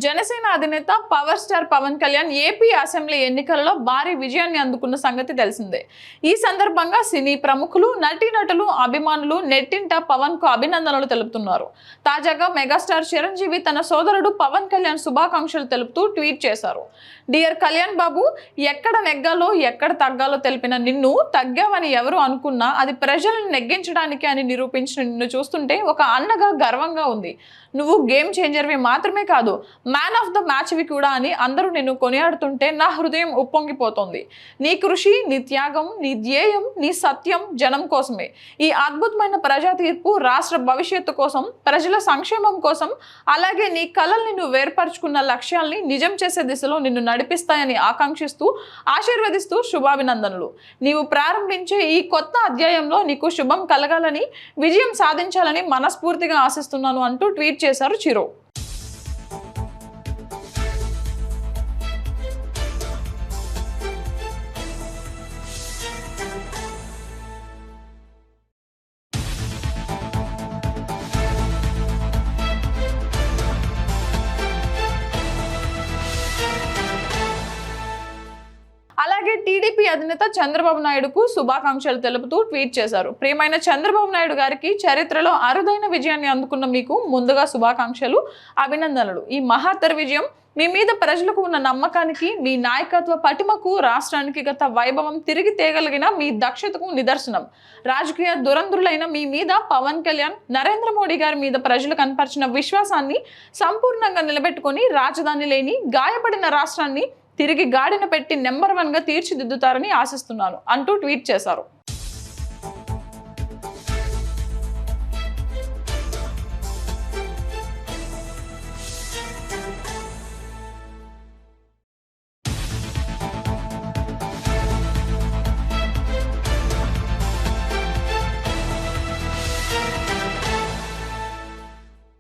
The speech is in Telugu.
జనసేన అధినేత power star Pawan Kalyan AP assembly ఎన్నికలలో భారీ విజయాన్ని అందుకున్న సంగతి తెలిసిందే. ఈ సందర్భంగా సినీ ప్రముఖులు, నటీనటులు, అభిమానులు నెట్టింట పవన్ కు అభినందనలు తెలుపుతున్నారు. తాజాగా మెగాస్టార్ చిరంజీవి తన సోదరుడు పవన్ కళ్యాణ్ శుభాకాంక్షలు తెలుపుతూ ట్వీట్ చేశారు. డియర్ కళ్యాణ్ బాబు, ఎక్కడ నెగ్గాలో ఎక్కడ తగ్గాలో తెలిపిన నిన్ను తగ్గావని ఎవరు అనుకున్నా అది ప్రజలను నెగ్గించడానికి అని నిరూపించిన నిన్ను చూస్తుంటే ఒక అన్నగా గర్వంగా ఉంది. నువ్వు గేమ్ చేంజర్వి మాత్రమే కాదు, మ్యాన్ ఆఫ్ ద మ్యాచ్వి కూడా అని అందరూ నిన్ను కొనియాడుతుంటే నా హృదయం ఉప్పొంగిపోతుంది. నీ కృషి, నీ త్యాగం, నీ ధ్యేయం, నీ సత్యం జనం కోసమే. ఈ అద్భుతమైన ప్రజా తీర్పు రాష్ట్ర భవిష్యత్తు కోసం, ప్రజల సంక్షేమం కోసం, అలాగే నీ కలల్ని నువ్వు ఏర్పరచుకున్న లక్ష్యాల్ని నిజం చేసే దిశలో నిన్ను నడిపిస్తాయని ఆకాంక్షిస్తూ, ఆశీర్వదిస్తూ శుభాభినందనలు. నీవు ప్రారంభించే ఈ కొత్త అధ్యాయంలో నీకు శుభం కలగాలని, విజయం సాధించాలని మనస్ఫూర్తిగా ఆశిస్తున్నాను అంటూ ట్వీట్ చేశారు చిరు. అలాగే టీడీపీ అధినేత చంద్రబాబు నాయుడుకు శుభాకాంక్షలు తెలుపుతూ ట్వీట్ చేశారు. ప్రియమైన చంద్రబాబు నాయుడు గారికి, చరిత్రలో అరుదైన విజయాన్ని అందుకున్న మీకు ముందుగా శుభాకాంక్షలు, అభినందనలు. ఈ మహత్తర విజయం మీ మీద ప్రజలకు ఉన్న నమ్మకానికి, మీ నాయకత్వ పటిమకు, రాష్ట్రానికి గత వైభవం తిరిగి తేగలిగిన మీ దక్షతకు నిదర్శనం. రాజకీయ దురంధరులైన మీ మీద పవన్ కళ్యాణ్, నరేంద్ర మోడీ గారి మీద ప్రజలు కనపరిచిన విశ్వాసాన్ని సంపూర్ణంగా నిలబెట్టుకొని రాజధాని లేని గాయపడిన రాష్ట్రాన్ని తిరిగి గాడిన పెట్టి నెంబర్ 1గా తీర్చిదిద్దుతారని ఆశిస్తున్నాను అంటూ ట్వీట్ చేశారు.